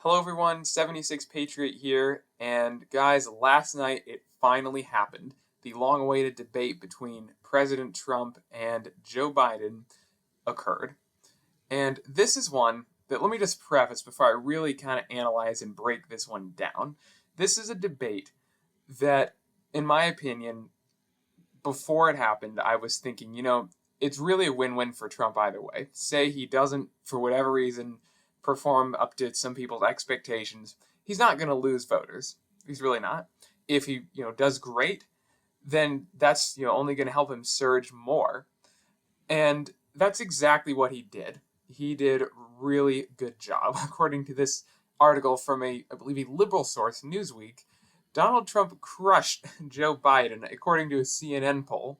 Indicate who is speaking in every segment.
Speaker 1: Hello everyone, 76 Patriot here, and guys, last night it finally happened. The long-awaited debate between President Trump and Joe Biden occurred. And this is one that, let me just preface before I really kind of analyze and break this one down. This is a debate that, in my opinion, before it happened, I was thinking, it's really a win-win for Trump either way. Say he doesn't, for whatever reason, perform up to some people's expectations, he's not going to lose voters. He's really not. If he, does great, then that's, only going to help him surge more. And that's exactly what he did. He did a really good job. According to this article from I believe, a liberal source, Newsweek, Donald Trump crushed Joe Biden, according to a CNN poll.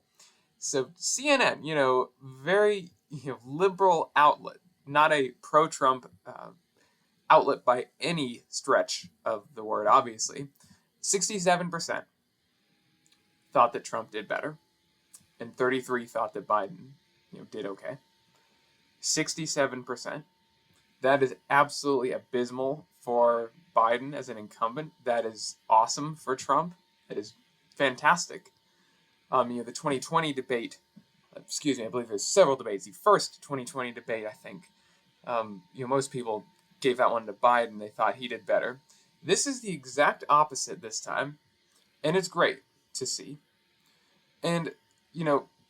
Speaker 1: So CNN, very liberal outlet, not a pro-Trump outlet by any stretch of the word, obviously. 67% thought that Trump did better, and 33 thought that Biden, did okay. 67%. That is absolutely abysmal for Biden as an incumbent. That is awesome for Trump. That is fantastic. The 2020 debate, I believe there's several debates. The first 2020 debate, I think, most people gave that one to Biden. They thought he did better. This is the exact opposite this time, and it's great to see. And,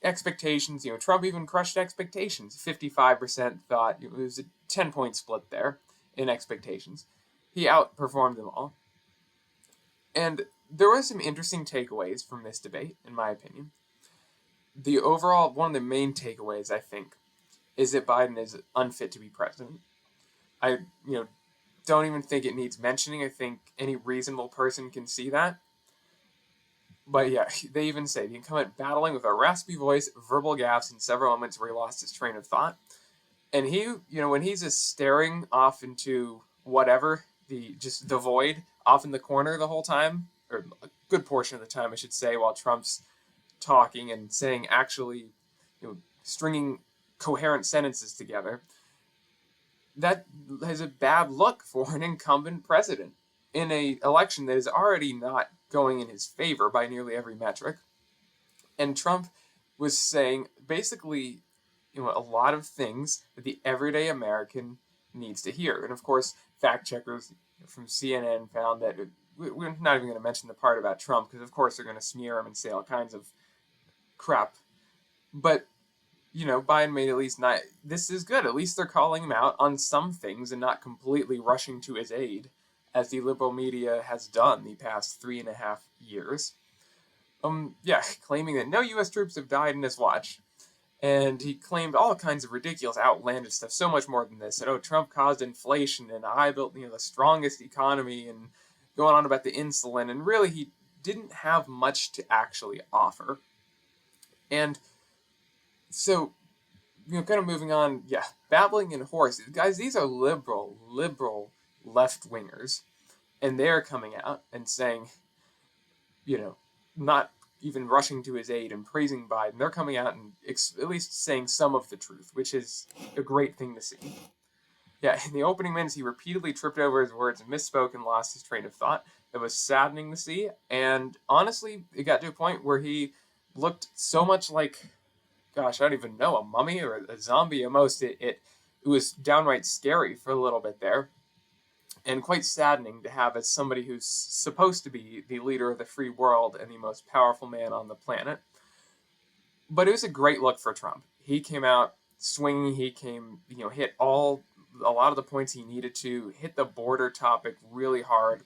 Speaker 1: expectations, Trump even crushed expectations. 55% thought it was a 10-point split there in expectations. He outperformed them all. And there were some interesting takeaways from this debate, in my opinion. One of the main takeaways, I think, is that Biden is unfit to be president. I, don't even think it needs mentioning. I think any reasonable person can see that. But yeah, they even say the incumbent battling with a raspy voice, verbal gaffes, and several moments where he lost his train of thought. And he, when he's just staring off into whatever, the void off in the corner the whole time, or a good portion of the time, I should say, while Trump's talking and saying actually, stringing coherent sentences together, that has a bad look for an incumbent president in an election that is already not going in his favor by nearly every metric. And Trump was saying basically, a lot of things that the everyday American needs to hear. And of course, fact checkers from CNN found that we're not even going to mention the part about Trump because of course they're going to smear him and say all kinds of crap. But Biden made at least not. This is good. At least they're calling him out on some things and not completely rushing to his aid, as the liberal media has done the past 3.5 years. Claiming that no U.S. troops have died in his watch. And he claimed all kinds of ridiculous, outlandish stuff, so much more than this. That, Trump caused inflation, and I built, the strongest economy, and going on about the insulin. And really, he didn't have much to actually offer. And so, kind of moving on, babbling and horse. Guys, these are liberal left-wingers. And they're coming out and saying, not even rushing to his aid and praising Biden. They're coming out and at least saying some of the truth, which is a great thing to see. Yeah, in the opening minutes, he repeatedly tripped over his words and misspoke and lost his train of thought. It was saddening to see. And honestly, it got to a point where he looked so much like, gosh, I don't even know, a mummy or a zombie at most. It was downright scary for a little bit there. And quite saddening to have as somebody who's supposed to be the leader of the free world and the most powerful man on the planet. But it was a great look for Trump. He came out swinging. He hit a lot of the points he needed to, hit the border topic really hard.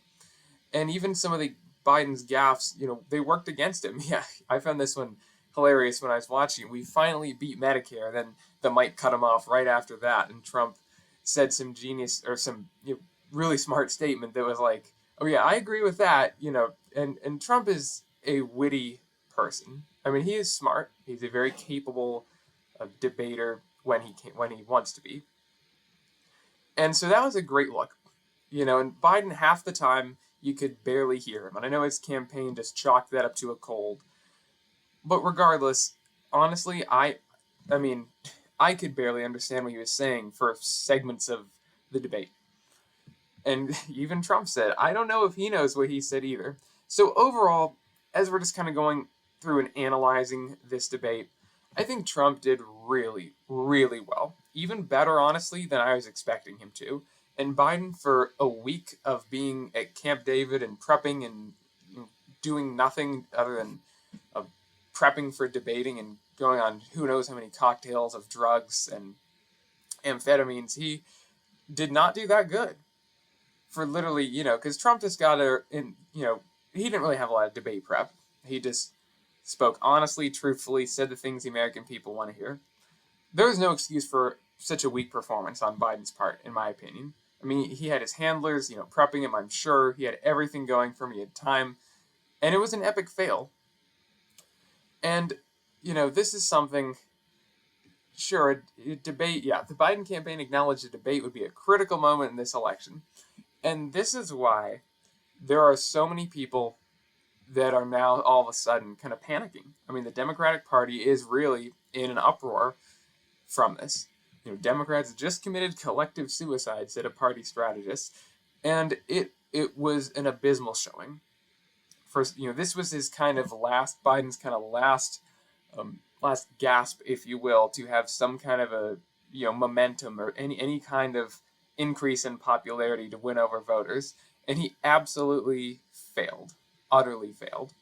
Speaker 1: And even some of the Biden's gaffes, they worked against him. Yeah, I found this one hilarious when I was watching. We finally beat Medicare. Then the mic cut him off right after that. And Trump said some genius or some, really smart statement that was like, oh yeah, I agree with that, and Trump is a witty person. I mean, he is smart. He's a very capable debater when he wants to be. And so that was a great look, and Biden, half the time, you could barely hear him. And I know his campaign just chalked that up to a cold. But regardless, honestly, I could barely understand what he was saying for segments of the debate. And even Trump said, I don't know if he knows what he said either. So overall, as we're just kind of going through and analyzing this debate, I think Trump did really, really well. Even better, honestly, than I was expecting him to. And Biden, for a week of being at Camp David and prepping and doing nothing other than uh, prepping for debating and going on who knows how many cocktails of drugs and amphetamines, he did not do that good. For literally, because Trump just got he didn't really have a lot of debate prep. He just spoke honestly, truthfully, said the things the American people want to hear. There was no excuse for such a weak performance on Biden's part, in my opinion. I mean, he had his handlers, prepping him, I'm sure. He had everything going for him. He had time. And it was an epic fail. And, this is something, sure, a debate, yeah, the Biden campaign acknowledged a debate would be a critical moment in this election. And this is why there are so many people that are now all of a sudden kind of panicking. I mean, the Democratic Party is really in an uproar from this. Democrats just committed collective suicide, said a party strategist, and it was an abysmal showing. First, this was his kind of Biden's kind of last gasp, if you will, to have some kind of a momentum or any kind of increase in popularity to win over voters, and he absolutely failed, utterly failed,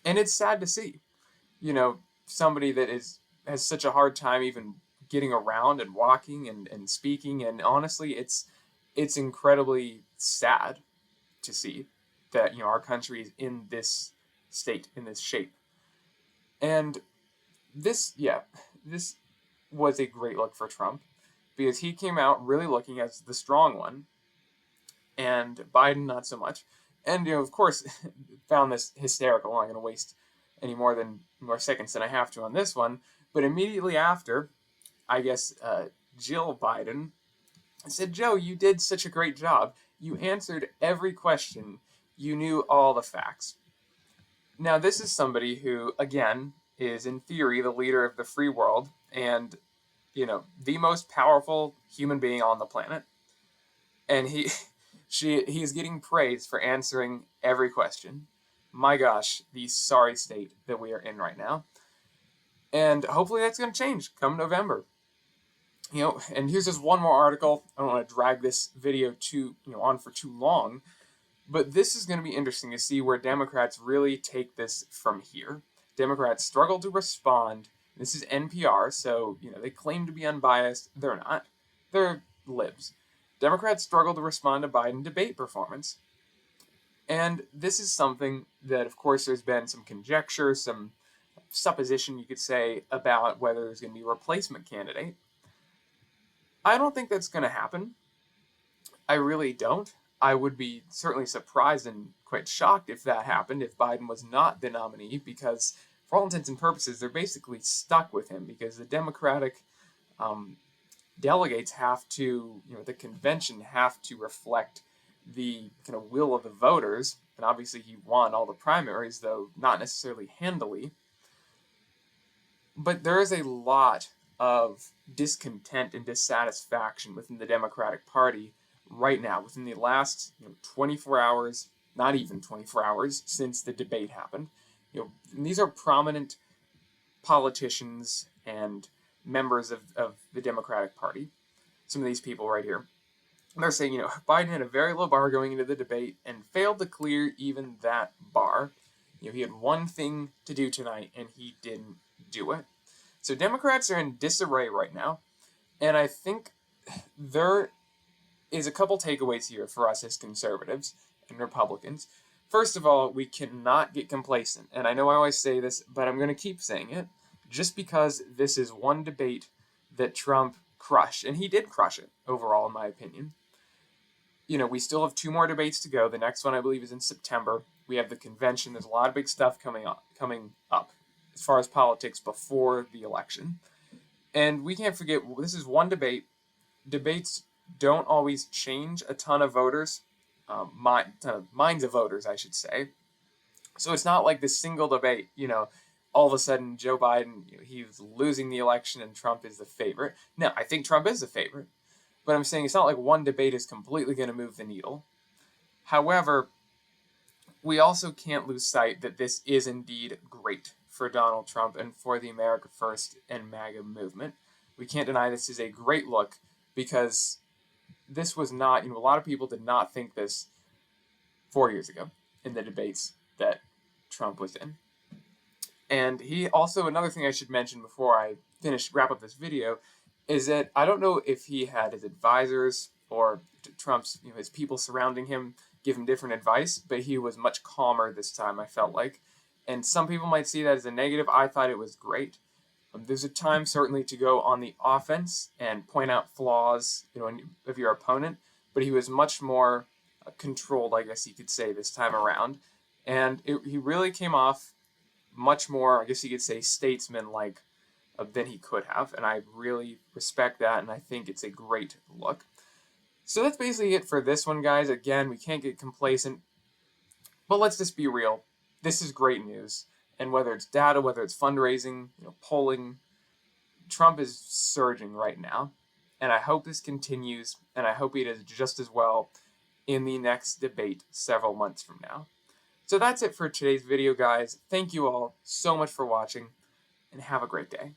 Speaker 1: and it's sad to see. Somebody that has such a hard time even getting around and walking and speaking, and honestly, it's incredibly sad to see that our country is in this state, in this shape. And this was a great look for Trump because he came out really looking as the strong one, and Biden not so much. And of course, found this hysterical. I'm not going to waste any more seconds than I have to on this one. But immediately after, I guess Jill Biden said, "Joe, you did such a great job. You answered every question. You knew all the facts." Now, this is somebody who, again, is in theory the leader of the free world and, the most powerful human being on the planet. And he is getting praised for answering every question. My gosh, the sorry state that we are in right now. And hopefully that's going to change come November. And here's just one more article. I don't want to drag this video on for too long, but this is going to be interesting to see where Democrats really take this from here. Democrats struggle to respond. This is NPR, so they claim to be unbiased. They're not. They're libs. Democrats struggle to respond to Biden debate performance. And this is something that, of course, there's been some conjecture, some supposition, you could say, about whether there's going to be a replacement candidate. I don't think that's going to happen. I really don't. I would be certainly surprised and quite shocked if that happened, if Biden was not the nominee, because for all intents and purposes, they're basically stuck with him because the Democratic delegates have to, the convention have to reflect the kind of will of the voters. And obviously he won all the primaries, though not necessarily handily. But there is a lot of discontent and dissatisfaction within the Democratic Party right now, within the last 24 hours, not even 24 hours since the debate happened. And these are prominent politicians and members of the Democratic Party. Some of these people right here. And they're saying, Biden had a very low bar going into the debate and failed to clear even that bar. He had one thing to do tonight and he didn't do it. So Democrats are in disarray right now. And I think there is a couple takeaways here for us as conservatives and Republicans. First of all, we cannot get complacent. And I know I always say this, but I'm going to keep saying it. Just because this is one debate that Trump crushed, and he did crush it overall, in my opinion. We still have 2 more debates to go. The next one, I believe, is in September. We have the convention. There's a lot of big stuff coming up as far as politics before the election. And we can't forget, this is one debate. Debates don't always change a ton of voters, minds of voters, I should say. So it's not like this single debate, all of a sudden Joe Biden, he's losing the election and Trump is the favorite. No, I think Trump is the favorite. But I'm saying it's not like one debate is completely going to move the needle. However, we also can't lose sight that this is indeed great for Donald Trump and for the America First and MAGA movement. We can't deny this is a great look, because this was not, a lot of people did not think this 4 years ago in the debates that Trump was in. And he also, another thing I should mention before I wrap up this video, is that I don't know if he had his advisors or Trump's, his people surrounding him give him different advice, but he was much calmer this time, I felt like. And some people might see that as a negative. I thought it was great. There's a time certainly to go on the offense and point out flaws, of your opponent, but he was much more controlled, I guess you could say, this time around. And he really came off much more, I guess you could say, statesman-like than he could have, and I really respect that, and I think it's a great look. So that's basically it for this one, guys. Again, we can't get complacent, but let's just be real. This is great news, and whether it's data, whether it's fundraising, polling, Trump is surging right now, and I hope this continues, and I hope he does just as well in the next debate several months from now. So that's it for today's video, guys. Thank you all so much for watching, and have a great day.